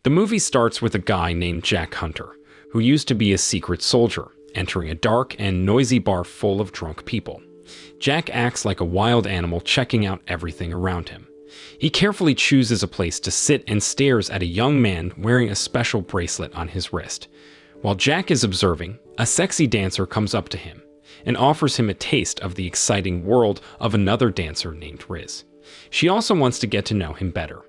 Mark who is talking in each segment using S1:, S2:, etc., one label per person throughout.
S1: The movie starts with a guy named Jack Hunter, who used to be a secret soldier, entering a dark and noisy bar full of drunk people. Jack acts like a wild animal, checking out everything around him. He carefully chooses a place to sit and stares at a young man wearing a special bracelet on his wrist. While Jack is observing, a sexy dancer comes up to him and offers him a taste of the exciting world of another dancer named Riz. She also wants to get to know him better.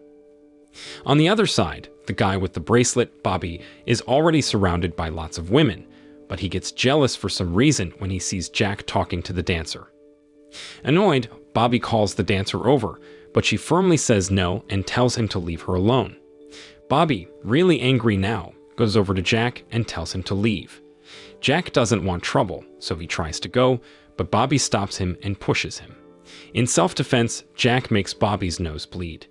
S1: On the other side, the guy with the bracelet, Bobby, is already surrounded by lots of women, but he gets jealous for some reason when he sees Jack talking to the dancer. Annoyed, Bobby calls the dancer over, but she firmly says no and tells him to leave her alone. Bobby, really angry now, goes over to Jack and tells him to leave. Jack doesn't want trouble, so he tries to go, but Bobby stops him and pushes him. In self-defense, Jack makes Bobby's nose bleed.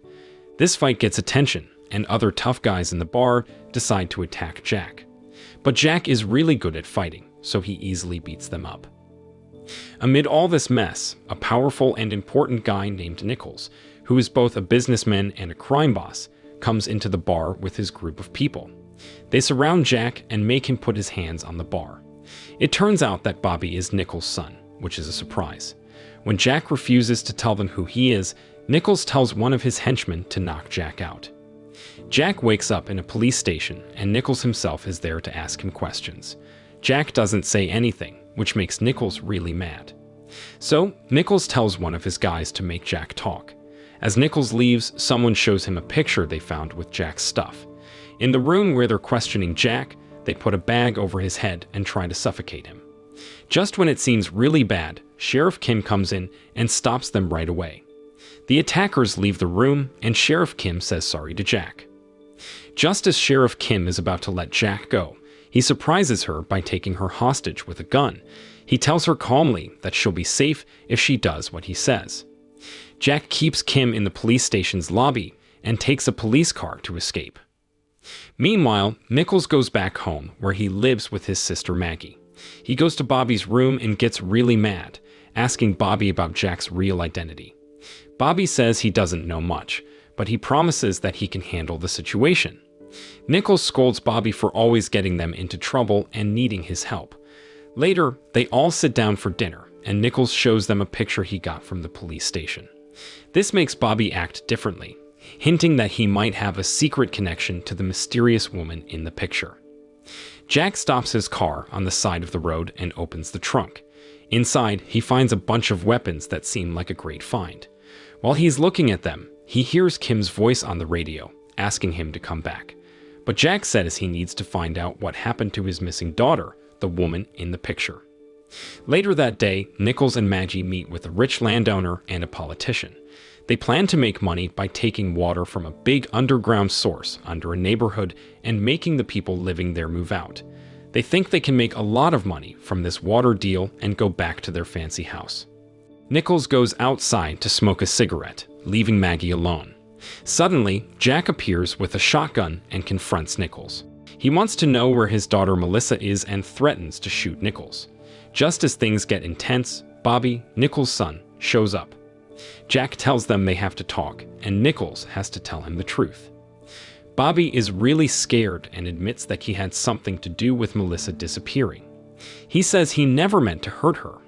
S1: This fight gets attention, and other tough guys in the bar decide to attack Jack. But Jack is really good at fighting, so he easily beats them up. Amid all this mess, a powerful and important guy named Nichols, who is both a businessman and a crime boss, comes into the bar with his group of people. They surround Jack and make him put his hands on the bar. It turns out that Bobby is Nichols' son, which is a surprise. When Jack refuses to tell them who he is, Nichols tells one of his henchmen to knock Jack out. Jack wakes up in a police station, and Nichols himself is there to ask him questions. Jack doesn't say anything, which makes Nichols really mad. So, Nichols tells one of his guys to make Jack talk. As Nichols leaves, someone shows him a picture they found with Jack's stuff. In the room where they're questioning Jack, they put a bag over his head and try to suffocate him. Just when it seems really bad, Sheriff Kim comes in and stops them right away. The attackers leave the room, and Sheriff Kim says sorry to Jack. Just as Sheriff Kim is about to let Jack go, he surprises her by taking her hostage with a gun. He tells her calmly that she'll be safe if she does what he says. Jack keeps Kim in the police station's lobby and takes a police car to escape. Meanwhile, Nichols goes back home where he lives with his sister Maggie. He goes to Bobby's room and gets really mad, asking Bobby about Jack's real identity. Bobby says he doesn't know much, but he promises that he can handle the situation. Nichols scolds Bobby for always getting them into trouble and needing his help. Later, they all sit down for dinner, and Nichols shows them a picture he got from the police station. This makes Bobby act differently, hinting that he might have a secret connection to the mysterious woman in the picture. Jack stops his car on the side of the road and opens the trunk. Inside, he finds a bunch of weapons that seem like a great find. While he's looking at them, he hears Kim's voice on the radio, asking him to come back. But Jack says he needs to find out what happened to his missing daughter, the woman in the picture. Later that day, Nichols and Maggie meet with a rich landowner and a politician. They plan to make money by taking water from a big underground source under a neighborhood and making the people living there move out. They think they can make a lot of money from this water deal and go back to their fancy house. Nichols goes outside to smoke a cigarette, leaving Maggie alone. Suddenly, Jack appears with a shotgun and confronts Nichols. He wants to know where his daughter Melissa is and threatens to shoot Nichols. Just as things get intense, Bobby, Nichols' son, shows up. Jack tells them they have to talk, and Nichols has to tell him the truth. Bobby is really scared and admits that he had something to do with Melissa disappearing. He says he never meant to hurt her.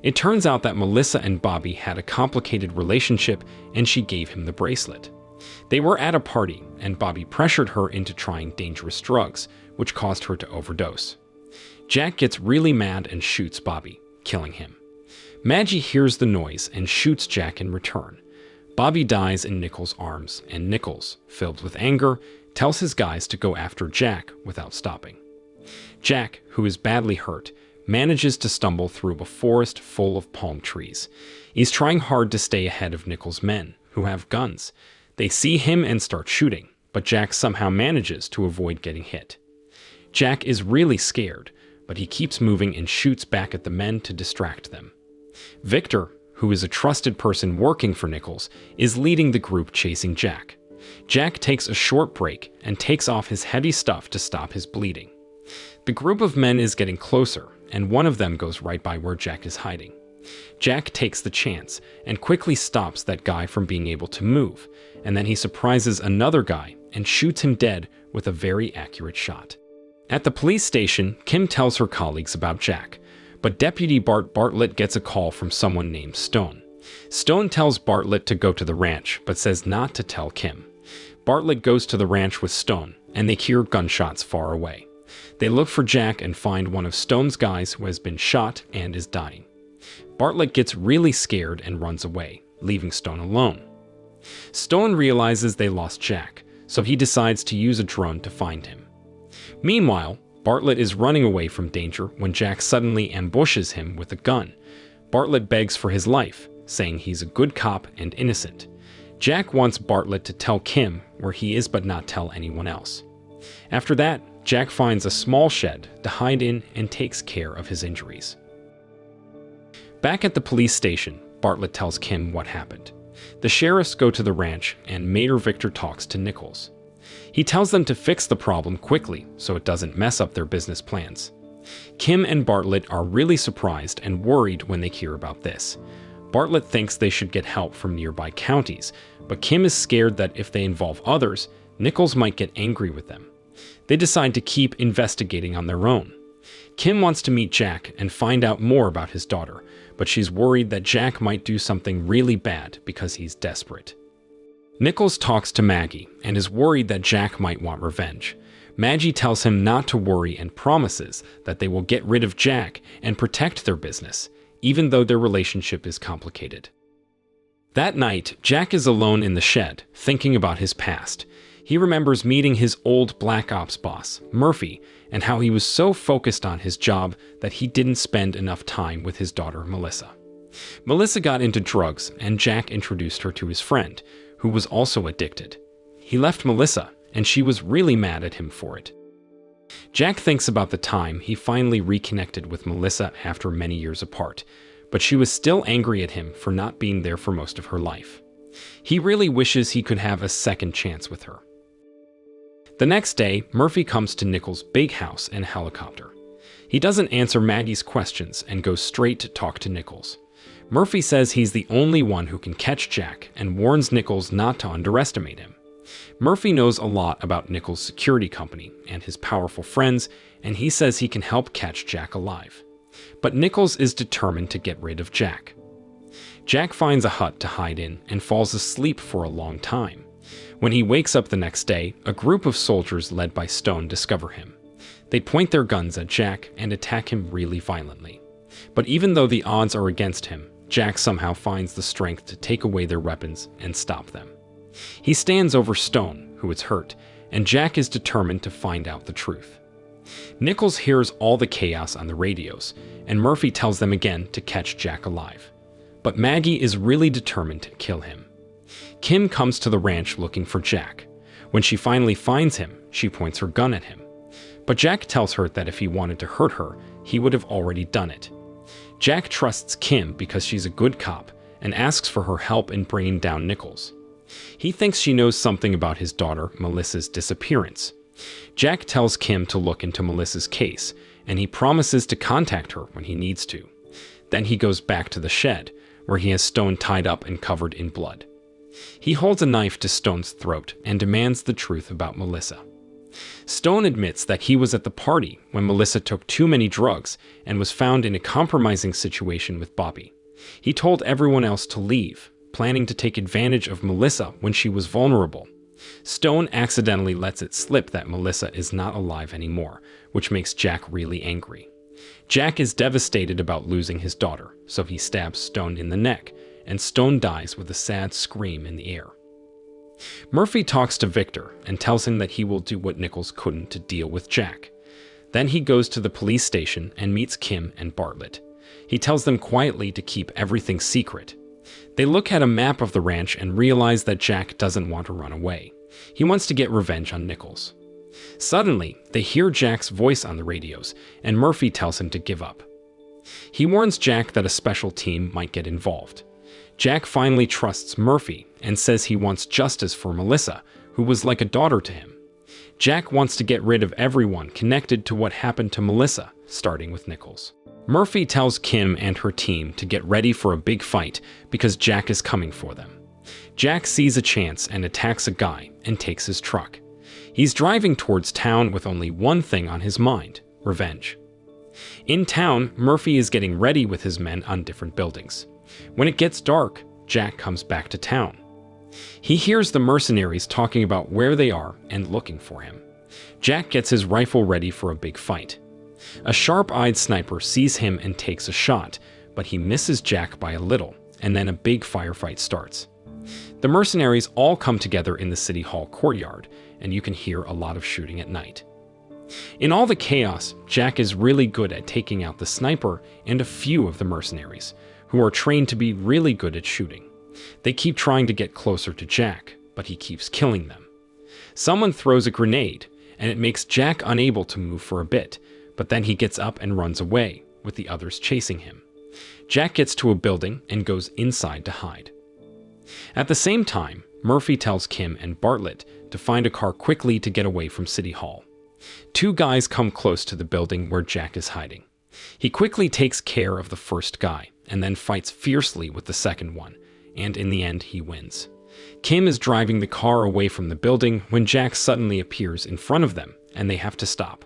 S1: It turns out that Melissa and Bobby had a complicated relationship, and she gave him the bracelet. They were at a party, and Bobby pressured her into trying dangerous drugs, which caused her to overdose. Jack gets really mad and shoots Bobby, killing him. Maggie hears the noise and shoots Jack in return. Bobby dies in Nichols' arms, and Nichols, filled with anger, tells his guys to go after Jack without stopping. Jack, who is badly hurt, manages to stumble through a forest full of palm trees. He's trying hard to stay ahead of Nichols' men, who have guns. They see him and start shooting, but Jack somehow manages to avoid getting hit. Jack is really scared, but he keeps moving and shoots back at the men to distract them. Victor, who is a trusted person working for Nichols, is leading the group chasing Jack. Jack takes a short break and takes off his heavy stuff to stop his bleeding. The group of men is getting closer, and one of them goes right by where Jack is hiding. Jack takes the chance and quickly stops that guy from being able to move, and then he surprises another guy and shoots him dead with a very accurate shot. At the police station, Kim tells her colleagues about Jack, but Deputy Bartlett gets a call from someone named Stone. Stone tells Bartlett to go to the ranch, but says not to tell Kim. Bartlett goes to the ranch with Stone, and they hear gunshots far away. They look for Jack and find one of Stone's guys who has been shot and is dying. Bartlett gets really scared and runs away, leaving Stone alone. Stone realizes they lost Jack, so he decides to use a drone to find him. Meanwhile, Bartlett is running away from danger when Jack suddenly ambushes him with a gun. Bartlett begs for his life, saying he's a good cop and innocent. Jack wants Bartlett to tell Kim where he is but not tell anyone else. After that, Jack finds a small shed to hide in and takes care of his injuries. Back at the police station, Bartlett tells Kim what happened. The sheriffs go to the ranch and Mayor Victor talks to Nichols. He tells them to fix the problem quickly so it doesn't mess up their business plans. Kim and Bartlett are really surprised and worried when they hear about this. Bartlett thinks they should get help from nearby counties, but Kim is scared that if they involve others, Nichols might get angry with them. They decide to keep investigating on their own. Kim wants to meet Jack and find out more about his daughter, but she's worried that Jack might do something really bad because he's desperate. Nichols talks to Maggie and is worried that Jack might want revenge. Maggie tells him not to worry and promises that they will get rid of Jack and protect their business, even though their relationship is complicated. That night, Jack is alone in the shed, thinking about his past. He remembers meeting his old Black Ops boss, Murphy, and how he was so focused on his job that he didn't spend enough time with his daughter, Melissa. Melissa got into drugs, and Jack introduced her to his friend, who was also addicted. He left Melissa, and she was really mad at him for it. Jack thinks about the time he finally reconnected with Melissa after many years apart, but she was still angry at him for not being there for most of her life. He really wishes he could have a second chance with her. The next day, Murphy comes to Nichols' big house in a helicopter. He doesn't answer Maggie's questions and goes straight to talk to Nichols. Murphy says he's the only one who can catch Jack and warns Nichols not to underestimate him. Murphy knows a lot about Nichols' security company and his powerful friends, and he says he can help catch Jack alive. But Nichols is determined to get rid of Jack. Jack finds a hut to hide in and falls asleep for a long time. When he wakes up the next day, a group of soldiers led by Stone discover him. They point their guns at Jack and attack him really violently. But even though the odds are against him, Jack somehow finds the strength to take away their weapons and stop them. He stands over Stone, who is hurt, and Jack is determined to find out the truth. Nichols hears all the chaos on the radios, and Murphy tells them again to catch Jack alive. But Maggie is really determined to kill him. Kim comes to the ranch looking for Jack. When she finally finds him, she points her gun at him. But Jack tells her that if he wanted to hurt her, he would have already done it. Jack trusts Kim because she's a good cop and asks for her help in bringing down Nichols. He thinks she knows something about his daughter, Melissa's disappearance. Jack tells Kim to look into Melissa's case, and he promises to contact her when he needs to. Then he goes back to the shed, where he has Stone tied up and covered in blood. He holds a knife to Stone's throat and demands the truth about Melissa. Stone admits that he was at the party when Melissa took too many drugs and was found in a compromising situation with Bobby. He told everyone else to leave, planning to take advantage of Melissa when she was vulnerable. Stone accidentally lets it slip that Melissa is not alive anymore, which makes Jack really angry. Jack is devastated about losing his daughter, so he stabs Stone in the neck, and Stone dies with a sad scream in the air. Murphy talks to Victor and tells him that he will do what Nichols couldn't to deal with Jack. Then he goes to the police station and meets Kim and Bartlett. He tells them quietly to keep everything secret. They look at a map of the ranch and realize that Jack doesn't want to run away. He wants to get revenge on Nichols. Suddenly, they hear Jack's voice on the radios, and Murphy tells him to give up. He warns Jack that a special team might get involved. Jack finally trusts Murphy and says he wants justice for Melissa, who was like a daughter to him. Jack wants to get rid of everyone connected to what happened to Melissa, starting with Nichols. Murphy tells Kim and her team to get ready for a big fight because Jack is coming for them. Jack sees a chance and attacks a guy and takes his truck. He's driving towards town with only one thing on his mind: revenge. In town, Murphy is getting ready with his men on different buildings. When it gets dark, Jack comes back to town. He hears the mercenaries talking about where they are and looking for him. Jack gets his rifle ready for a big fight. A sharp-eyed sniper sees him and takes a shot, but he misses Jack by a little, and then a big firefight starts. The mercenaries all come together in the city hall courtyard, and you can hear a lot of shooting at night. In all the chaos, Jack is really good at taking out the sniper and a few of the mercenaries, who are trained to be really good at shooting. They keep trying to get closer to Jack, but he keeps killing them. Someone throws a grenade, and it makes Jack unable to move for a bit, but then he gets up and runs away, with the others chasing him. Jack gets to a building and goes inside to hide. At the same time, Murphy tells Kim and Bartlett to find a car quickly to get away from City Hall. Two guys come close to the building where Jack is hiding. He quickly takes care of the first guy, and then fights fiercely with the second one, and in the end he wins. Kim is driving the car away from the building when Jack suddenly appears in front of them, and they have to stop.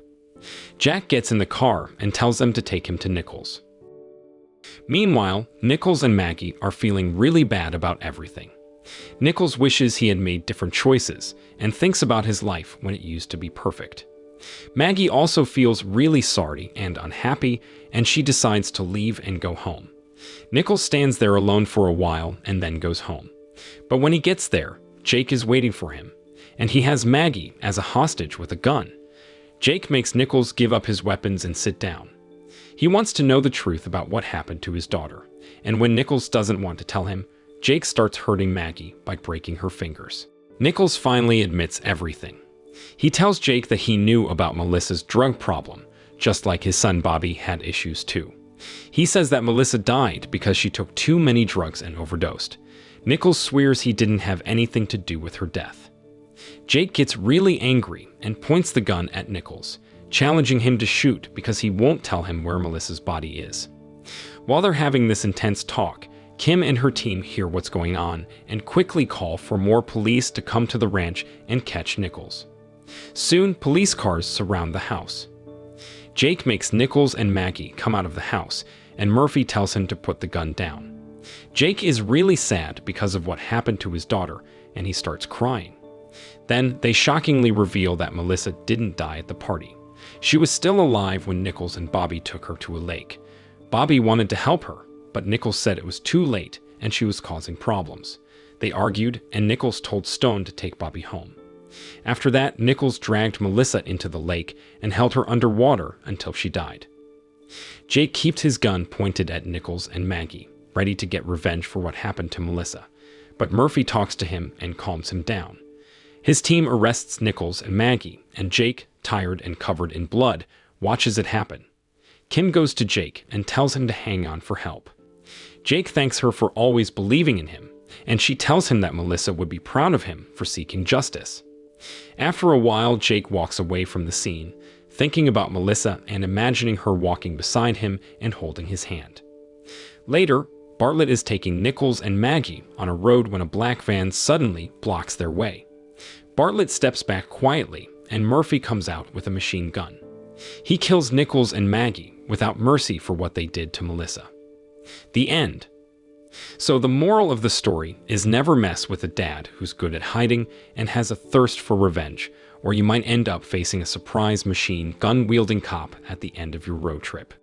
S1: Jack gets in the car and tells them to take him to Nichols. Meanwhile, Nichols and Maggie are feeling really bad about everything. Nichols wishes he had made different choices and thinks about his life when it used to be perfect. Maggie also feels really sorry and unhappy, and she decides to leave and go home. Nichols stands there alone for a while and then goes home. But when he gets there, Jake is waiting for him, and he has Maggie as a hostage with a gun. Jake makes Nichols give up his weapons and sit down. He wants to know the truth about what happened to his daughter, and when Nichols doesn't want to tell him, Jake starts hurting Maggie by breaking her fingers. Nichols finally admits everything. He tells Jake that he knew about Melissa's drug problem, just like his son Bobby had issues too. He says that Melissa died because she took too many drugs and overdosed. Nichols swears he didn't have anything to do with her death. Jake gets really angry and points the gun at Nichols, challenging him to shoot because he won't tell him where Melissa's body is. While they're having this intense talk, Kim and her team hear what's going on and quickly call for more police to come to the ranch and catch Nichols. Soon, police cars surround the house. Jake makes Nichols and Maggie come out of the house, and Murphy tells him to put the gun down. Jake is really sad because of what happened to his daughter, and he starts crying. Then, they shockingly reveal that Melissa didn't die at the party. She was still alive when Nichols and Bobby took her to a lake. Bobby wanted to help her, but Nichols said it was too late and she was causing problems. They argued, and Nichols told Stone to take Bobby home. After that, Nichols dragged Melissa into the lake and held her underwater until she died. Jake keeps his gun pointed at Nichols and Maggie, ready to get revenge for what happened to Melissa, but Murphy talks to him and calms him down. His team arrests Nichols and Maggie, and Jake, tired and covered in blood, watches it happen. Kim goes to Jake and tells him to hang on for help. Jake thanks her for always believing in him, and she tells him that Melissa would be proud of him for seeking justice. After a while, Jake walks away from the scene, thinking about Melissa and imagining her walking beside him and holding his hand. Later, Bartlett is taking Nichols and Maggie on a road when a black van suddenly blocks their way. Bartlett steps back quietly, and Murphy comes out with a machine gun. He kills Nichols and Maggie without mercy for what they did to Melissa. The end. So the moral of the story is never mess with a dad who's good at hiding and has a thirst for revenge, or you might end up facing a surprise machine gun-wielding cop at the end of your road trip.